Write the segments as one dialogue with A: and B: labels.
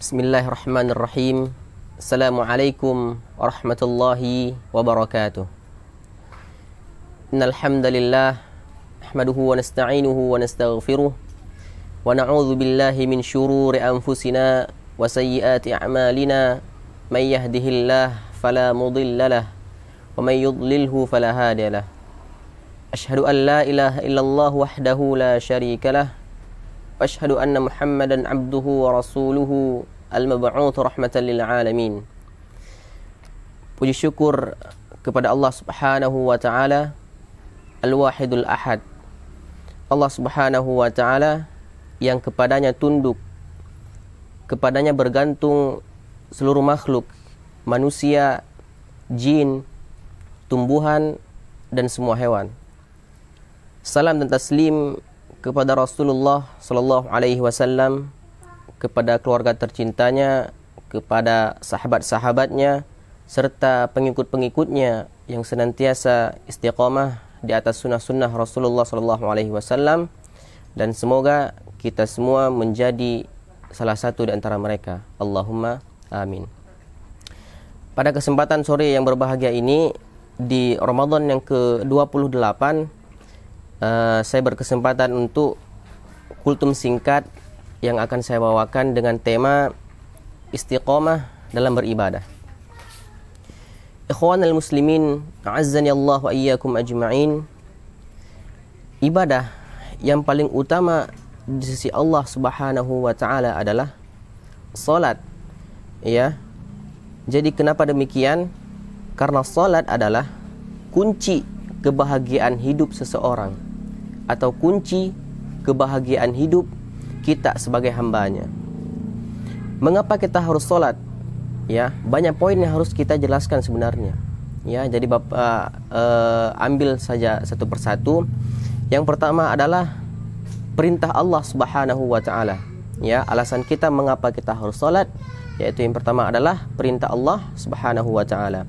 A: Bismillahirrahmanirrahim. Assalamualaikum warahmatullahi wabarakatuh. Innal hamdalillah nahmaduhu wa nasta'inuhu wa nastaghfiruh wa na'udzu billahi min shururi anfusina wa sayyiati a'malina may yahdihillahu fala mudilla lahu wa may yudlilhu fala hadiya lahu. Asyhadu an la ilaha illallah wahdahu la syarika lahu wa asyhadu anna Muhammadan abduhu wa rasuluhu al-mab'uts rahmatan lil alamin. Puji syukur kepada Allah Subhanahu wa taala, Al-Wahidul Ahad. Allah Subhanahu wa taala yang kepadanya tunduk, kepadanya bergantung seluruh makhluk, manusia, jin, tumbuhan dan semua hewan. Salam dan taslim kepada Rasulullah sallallahu alaihi wasallam, kepada keluarga tercintanya, kepada sahabat-sahabatnya, serta pengikut-pengikutnya yang senantiasa istiqamah di atas sunnah-sunnah Rasulullah sallallahu alaihi wasallam, dan semoga kita semua menjadi salah satu di antara mereka. Allahumma amin. Pada kesempatan sore yang berbahagia ini, di Ramadan yang ke-28, saya berkesempatan untuk kultum singkat yang akan saya bawakan dengan tema istiqamah dalam beribadah. Ikhwanal muslimin, a'azzani Allah wa iyyakum ajma'in. Ibadah yang paling utama di sisi Allah Subhanahu wa taala adalah salat. Ya. Jadi kenapa demikian? Karena salat adalah kunci kebahagiaan hidup seseorang, atau kunci kebahagiaan hidup kita sebagai hambanya. Mengapa kita harus sholat? Ya, banyak poin yang harus kita jelaskan sebenarnya. Ya, jadi Bapak ambil saja satu persatu. Yang pertama adalah perintah Allah Subhanahu wa taala. Ya, alasan kita mengapa kita harus sholat, yaitu yang pertama adalah perintah Allah Subhanahu wa taala.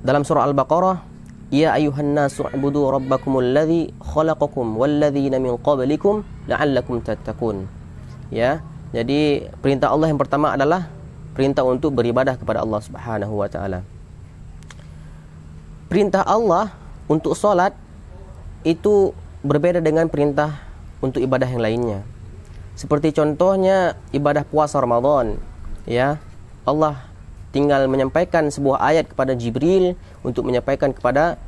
A: Dalam surah Al-Baqarah, ya ayuhan nasu ubudu rabbakumul ladzi khalaqakum walladzina min qablikum la'allakum tattaqun. Ya, jadi perintah Allah yang pertama adalah perintah untuk beribadah kepada Allah Subhanahu wa taala. Perintah Allah untuk salat itu berbeda dengan perintah untuk ibadah yang lainnya. Seperti contohnya ibadah puasa Ramadan, ya. Allah tinggal menyampaikan sebuah ayat kepada Jibril untuk menyampaikan kepada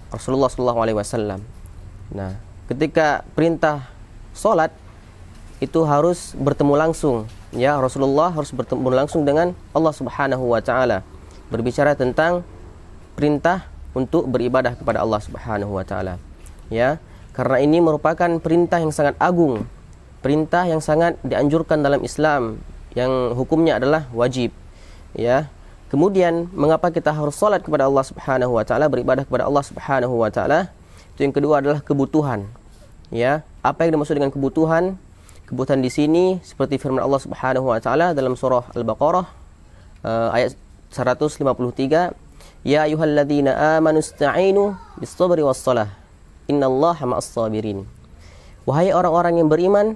A: Rasulullah SAW. Nah, ketika perintah solat itu harus bertemu langsung, ya, Rasulullah harus bertemu langsung dengan Allah Subhanahu wa taala, berbicara tentang perintah untuk beribadah kepada Allah Subhanahu wa taala. Ya, karena ini merupakan perintah yang sangat agung, perintah yang sangat dianjurkan dalam Islam, yang hukumnya adalah wajib. Ya, kemudian mengapa kita harus salat kepada Allah Subhanahu wa taala, beribadah kepada Allah Subhanahu wa taala? Itu yang kedua adalah kebutuhan. Ya, apa yang dimaksud dengan kebutuhan? Kebutuhan di sini seperti firman Allah Subhanahu wa taala dalam surah Al-Baqarah ayat 153, ya ayyuhalladzina amanu ista'inu bis-sabri was-shalah innallaha ma'as sabirin. Wahai orang-orang yang beriman,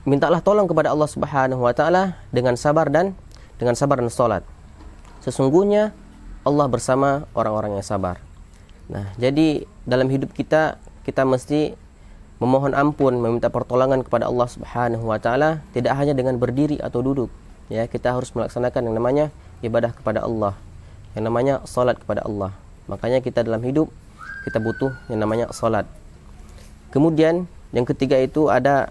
A: mintalah tolong kepada Allah Subhanahu wa taala dengan sabar dan salat. Sesungguhnya Allah bersama orang-orang yang sabar. Nah, jadi dalam hidup kita mesti memohon ampun, meminta pertolongan kepada Allah Subhanahu wa taala, tidak hanya dengan berdiri atau duduk. Ya, kita harus melaksanakan yang namanya ibadah kepada Allah, yang namanya salat kepada Allah. Makanya kita dalam hidup kita butuh yang namanya salat. Kemudian yang ketiga itu ada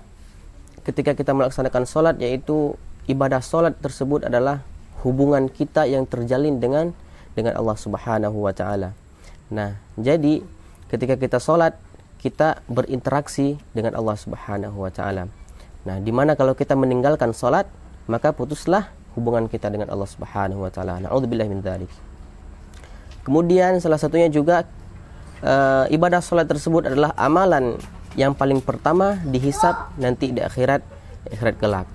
A: ketika kita melaksanakan solat, yaitu ibadah solat tersebut adalah hubungan kita yang terjalin dengan Allah Subhanahu wa taala. Nah, jadi ketika kita solat, kita berinteraksi dengan Allah Subhanahu wa taala. Nah, di mana kalau kita meninggalkan solat, maka putuslah hubungan kita dengan Allah Subhanahu wa taala. Na'udzubillahi min dzalik. Kemudian salah satunya juga ibadah solat tersebut adalah amalan yang paling pertama dihisab nanti di akhirat kelak.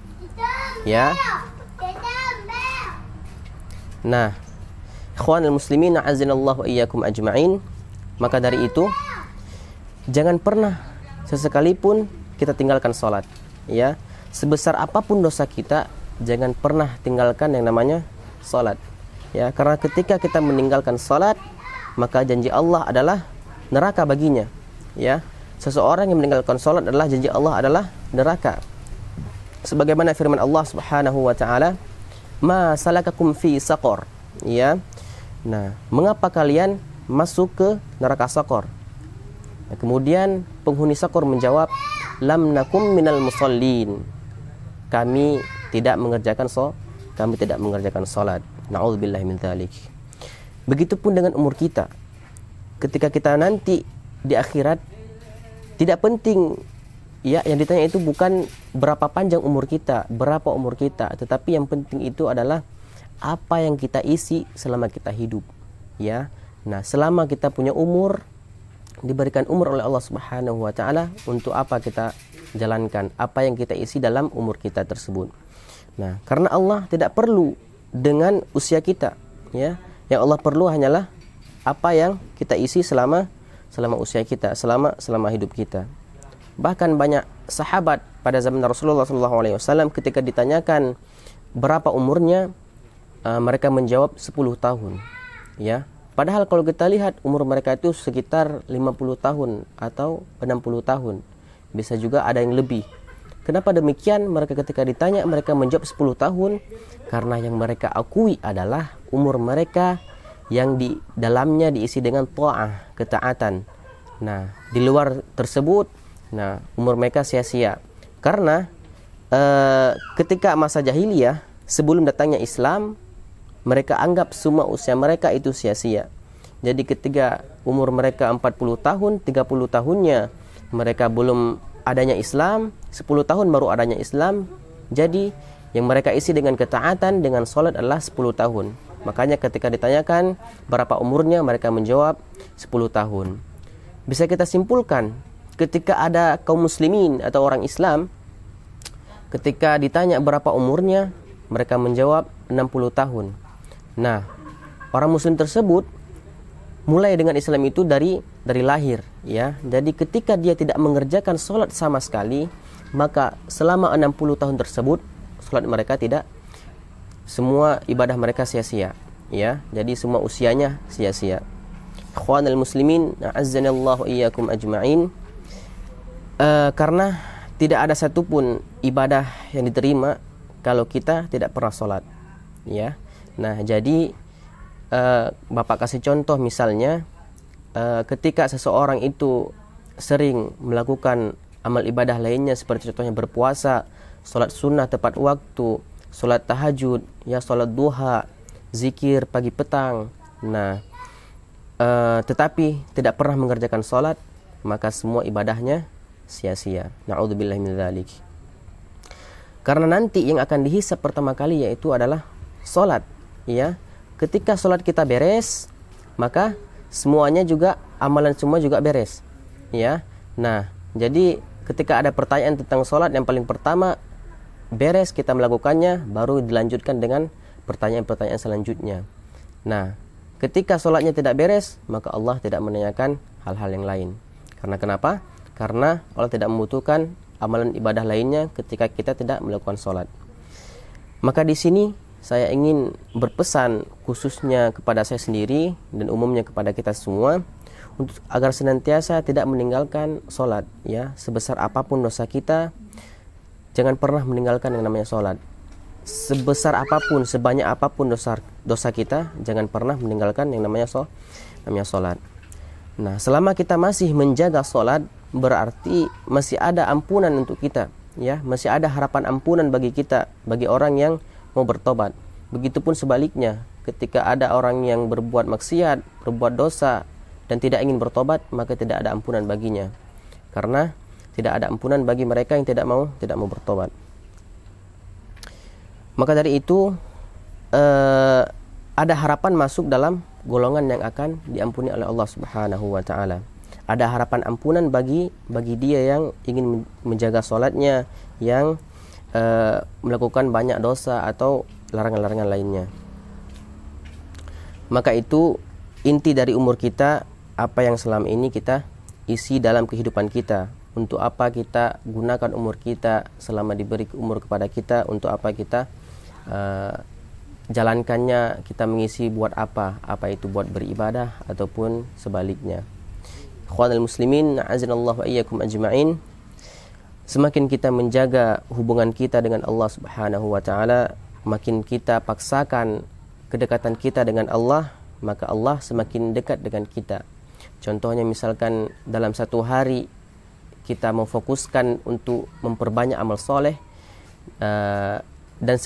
A: Ya. Nah, ikhwanul muslimin, a'azzanallahu wa iyyakum ajma'in. Maka dari itu, jangan pernah sesekalipun kita tinggalkan salat. ya, sebesar apapun dosa kita, jangan pernah tinggalkan yang namanya salat. Ya, karena ketika kita meninggalkan salat, maka janji Allah adalah neraka baginya. Ya, seseorang yang meninggalkan salat adalah janji Allah adalah neraka. Sebagaimana firman Allah Subhanahu wa taala, "Ma salakakum fi saqar?" Ya. Nah, mengapa kalian masuk ke neraka Saqar? Nah, kemudian penghuni Saqar menjawab, "Lam nakum minal musallin." Kami tidak mengerjakan salat. Na'udzubillahi min dzalik. Begitupun dengan umur kita. Ketika kita nanti di akhirat, tidak penting ya, yang ditanya itu bukan berapa panjang umur kita, berapa umur kita, tetapi yang penting itu adalah apa yang kita isi selama kita hidup, ya. Nah, selama kita punya umur, diberikan umur oleh Allah Subhanahu wa taala, untuk apa kita jalankan, apa yang kita isi dalam umur kita tersebut. Nah, karena Allah tidak perlu dengan usia kita, ya. Yang Allah perlu hanyalah apa yang kita isi selama usia kita, selama hidup kita. Bahkan banyak sahabat pada zaman Rasulullah SAW ketika ditanyakan berapa umurnya, mereka menjawab 10 tahun, ya. Padahal kalau kita lihat umur mereka itu sekitar 50 tahun atau 60 tahun. Bisa juga ada yang lebih. Kenapa demikian? Mereka ketika ditanya, mereka menjawab 10 tahun karena yang mereka akui adalah umur mereka yang di dalamnya diisi dengan ta'ah, ketaatan. Nah, di luar tersebut, nah, umur mereka sia-sia. Karena ketika masa jahiliyah, sebelum datangnya Islam, mereka anggap semua usia mereka itu sia-sia. Jadi ketika umur mereka 40 tahun, 30 tahunnya mereka belum adanya Islam, 10 tahun baru adanya Islam. Jadi yang mereka isi dengan ketaatan, dengan sholat adalah 10 tahun. Makanya ketika ditanyakan berapa umurnya, mereka menjawab 10 tahun. Bisa kita simpulkan, ketika ada kaum muslimin atau orang Islam, ketika ditanya berapa umurnya, mereka menjawab 60 tahun. Nah, orang muslim tersebut mulai dengan Islam itu dari lahir, ya. Jadi ketika dia tidak mengerjakan sholat sama sekali, maka selama 60 tahun tersebut sholat mereka tidak, semua ibadah mereka sia-sia, ya. Jadi semua usianya sia-sia. Ikhwanul muslimin, a'azzanallahu iyyakum ajma'in. Karena tidak ada satupun ibadah yang diterima kalau kita tidak pernah sholat, ya. Nah, jadi Bapak kasih contoh misalnya, ketika seseorang itu sering melakukan amal ibadah lainnya seperti contohnya berpuasa, sholat sunnah tepat waktu, sholat tahajud, ya, sholat duha, zikir pagi petang. Nah, tetapi tidak pernah mengerjakan sholat, maka semua ibadahnya sia-sia. Na'udzubillahi min dzalik. Karena nanti yang akan dihisab pertama kali yaitu adalah sholat, ya. Ketika sholat kita beres, maka semuanya juga, amalan semua juga beres, ya. Nah, jadi ketika ada pertanyaan tentang sholat, yang paling pertama beres kita melakukannya, baru dilanjutkan dengan pertanyaan-pertanyaan selanjutnya. Nah, ketika sholatnya tidak beres, maka Allah tidak menanyakan hal-hal yang lain. Karena kenapa? Karena Allah tidak membutuhkan amalan ibadah lainnya ketika kita tidak melakukan sholat. Maka di sini saya ingin berpesan khususnya kepada saya sendiri dan umumnya kepada kita semua, untuk agar senantiasa tidak meninggalkan sholat, ya. Sebesar apapun dosa kita, jangan pernah meninggalkan yang namanya sholat. Sebesar apapun, sebanyak apapun dosa kita, jangan pernah meninggalkan yang namanya sholat. Nah, selama kita masih menjaga sholat, berarti masih ada ampunan untuk kita, ya. Masih ada harapan ampunan bagi kita, bagi orang yang mau bertobat. Begitupun sebaliknya, ketika ada orang yang berbuat maksiat, berbuat dosa dan tidak ingin bertobat, maka tidak ada ampunan baginya. Karena tidak ada ampunan bagi mereka yang tidak mau bertobat. Maka dari itu ada harapan masuk dalam golongan yang akan diampuni oleh Allah Subhanahu wa taala. Ada harapan ampunan bagi dia yang ingin menjaga sholatnya, yang melakukan banyak dosa atau larangan-larangan lainnya. Maka itu inti dari umur kita, apa yang selama ini kita isi dalam kehidupan kita, untuk apa kita gunakan umur kita selama diberi umur kepada kita, untuk apa kita jalankannya, kita mengisi buat apa itu buat beribadah ataupun sebaliknya. Ikhwanul muslimin, a'azinallahu wa iyyakum ajma'in. Semakin kita menjaga hubungan kita dengan Allah Subhanahu wa taala, makin kita paksakan kedekatan kita dengan Allah, maka Allah semakin dekat dengan kita. Contohnya misalkan dalam satu hari kita memfokuskan untuk memperbanyak amal soleh, dan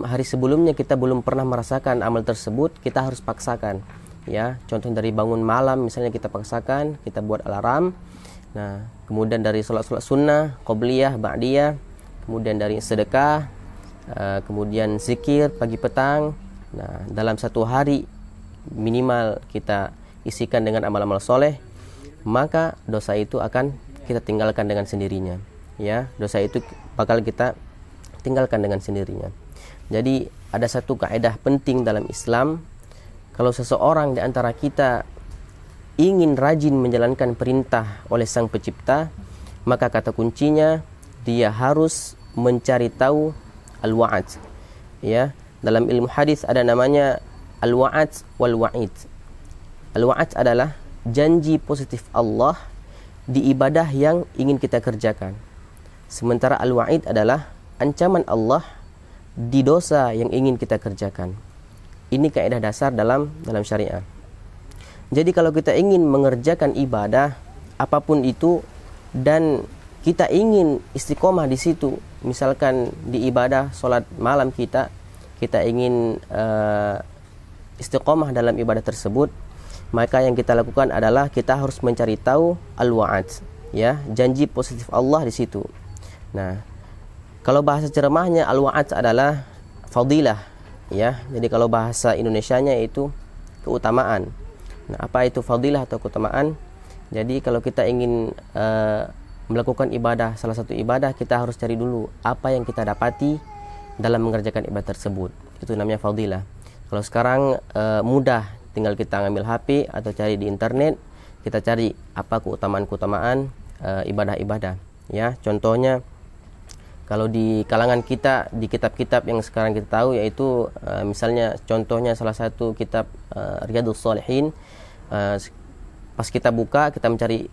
A: hari sebelumnya kita belum pernah merasakan amal tersebut, kita harus paksakan, ya. Contoh dari bangun malam misalnya kita paksakan, kita buat alarm. Nah, kemudian dari sholat sunnah, qobliyah, ba'diyah, kemudian dari sedekah, kemudian zikir pagi petang. Nah, dalam satu hari minimal kita isikan dengan amal-amal soleh, maka dosa itu akan kita tinggalkan dengan sendirinya, ya. Dosa itu bakal kita tinggalkan dengan sendirinya. Jadi ada satu kaidah penting dalam Islam, kalau seseorang di antara kita ingin rajin menjalankan perintah oleh Sang Pencipta, maka kata kuncinya dia harus mencari tahu al-wa'ad. Ya, dalam ilmu hadis ada namanya al-wa'ad wal wa'id. Al-wa'ad adalah janji positif Allah di ibadah yang ingin kita kerjakan. Sementara al-wa'id adalah ancaman Allah di dosa yang ingin kita kerjakan. Ini kaidah dasar dalam syariah. Jadi kalau kita ingin mengerjakan ibadah apapun itu dan kita ingin istiqomah di situ, misalkan di ibadah sholat malam kita ingin istiqomah dalam ibadah tersebut, maka yang kita lakukan adalah kita harus mencari tahu al-wa'ad, ya, janji positif Allah di situ. Nah, kalau bahasa ceramahnya al-wa'ad adalah fadilah, ya. Jadi kalau bahasa Indonesianya itu keutamaan. Nah, apa itu fadilah atau keutamaan? Jadi kalau kita ingin melakukan ibadah, salah satu ibadah, kita harus cari dulu apa yang kita dapati dalam mengerjakan ibadah tersebut. Itu namanya fadilah. Kalau sekarang mudah, tinggal kita ngambil HP atau cari di internet, kita cari apa keutamaan-keutamaan ibadah-ibadah, ya. Contohnya kalau di kalangan kita, di kitab-kitab yang sekarang kita tahu, yaitu misalnya contohnya salah satu kitab Riyadhus Shalihin, pas kita buka, kita mencari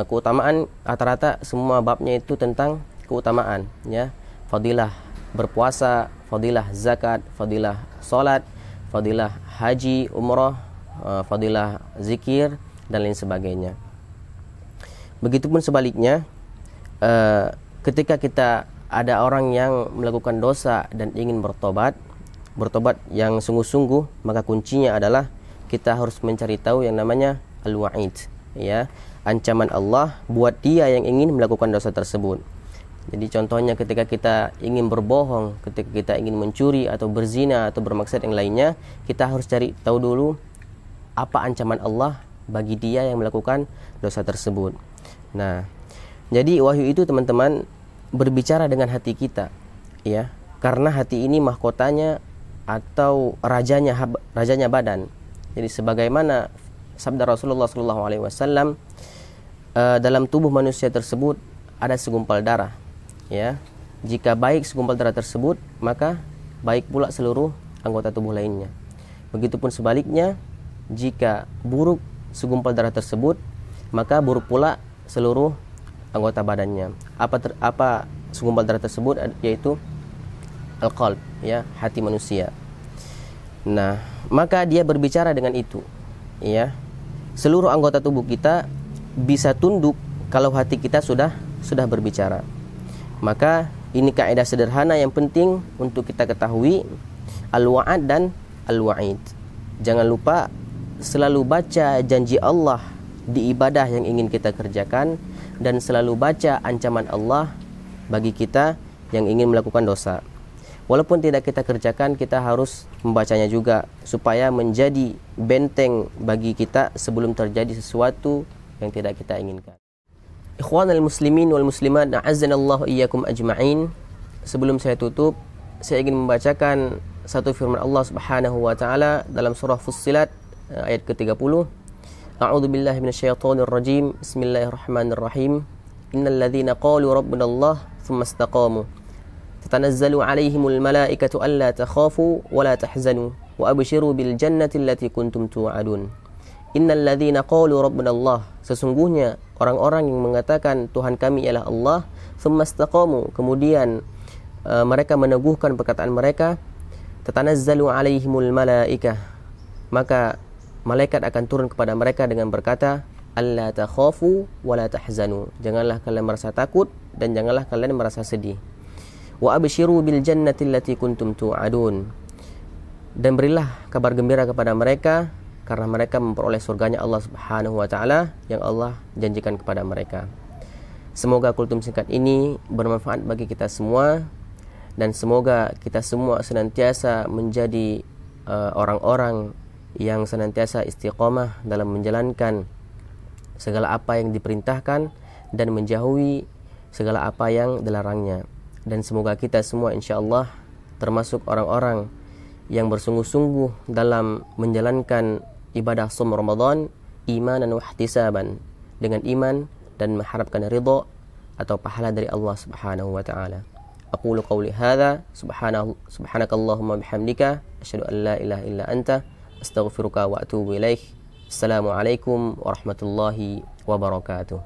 A: keutamaan, rata-rata semua babnya itu tentang keutamaan, ya. Fadilah berpuasa, fadilah zakat, fadilah salat, fadilah haji, umrah, fadilah zikir, dan lain sebagainya. Begitupun sebaliknya, ketika kita ada orang yang melakukan dosa dan ingin bertobat yang sungguh-sungguh, maka kuncinya adalah kita harus mencari tahu yang namanya al-wa'id, ya, ancaman Allah buat dia yang ingin melakukan dosa tersebut. Jadi contohnya ketika kita ingin berbohong, ketika kita ingin mencuri atau berzina atau bermaksud yang lainnya, kita harus cari tahu dulu apa ancaman Allah bagi dia yang melakukan dosa tersebut. Nah, jadi wahyu itu teman-teman berbicara dengan hati kita, ya, karena hati ini mahkotanya atau rajanya badan. Jadi sebagaimana sabda Rasulullah SAW, dalam tubuh manusia tersebut ada segumpal darah, ya. Jika baik segumpal darah tersebut, maka baik pula seluruh anggota tubuh lainnya. Begitupun sebaliknya, jika buruk segumpal darah tersebut, maka buruk pula seluruh anggota badannya. Apa segumpal darah tersebut? Yaitu al-qalb, ya, hati manusia. Nah, maka dia berbicara dengan itu, ya. Seluruh anggota tubuh kita bisa tunduk kalau hati kita sudah berbicara. Maka ini kaidah sederhana yang penting untuk kita ketahui, al-wa'ad dan al-wa'id. Jangan lupa selalu baca janji Allah di ibadah yang ingin kita kerjakan, dan selalu baca ancaman Allah bagi kita yang ingin melakukan dosa. Walaupun tidak kita kerjakan, kita harus membacanya juga supaya menjadi benteng bagi kita sebelum terjadi sesuatu yang tidak kita inginkan. Ikhwanul muslimin wal muslimat, a'azzanallahu iyyakum ajma'in. Sebelum saya tutup, saya ingin membacakan satu firman Allah Subhanahu wa taala dalam surah Fussilat ayat ke-30. A'udzu billahi minasyaitonir rajim. Bismillahirrahmanirrahim. innal ladzina qalu rabbuna Allah thumma istaqamu tatanazzalu 'alaihimul malaikatu alla takhafu wa la tahzanu wa abshiru bil jannati allati kuntum tu'adun. Innal ladzina qalu rabbuna Allah, sesungguhnya orang-orang yang mengatakan Tuhan kami ialah Allah, thumma istaqamu, kemudian mereka meneguhkan perkataan mereka, tatanazzalu 'alaihimul malaikah, maka malaikat akan turun kepada mereka dengan berkata, alla takhafu wa la tahzanu, janganlah kalian merasa takut dan janganlah kalian merasa sedih. Wa abshiru bil jannati allati kuntum tu'adun, dan berilah kabar gembira kepada mereka karena mereka memperoleh surganya Allah Subhanahu wa taala yang Allah janjikan kepada mereka. Semoga kultum singkat ini bermanfaat bagi kita semua, dan semoga kita semua senantiasa menjadi orang-orang yang senantiasa istiqamah dalam menjalankan segala apa yang diperintahkan dan menjauhi segala apa yang dilarangnya. Dan semoga kita semua insyaAllah termasuk orang-orang yang bersungguh-sungguh dalam menjalankan ibadah shaum Ramadan imanan wa ihtisaban, dengan iman dan mengharapkan ridha atau pahala dari Allah Subhanahu wa taala. Aqulu qawli hadza subhanakallahumma bihamdika asyhadu an la ilaha illa anta astaghfiruka wa atubu ilaik. Assalamualaikum warahmatullahi wabarakatuh.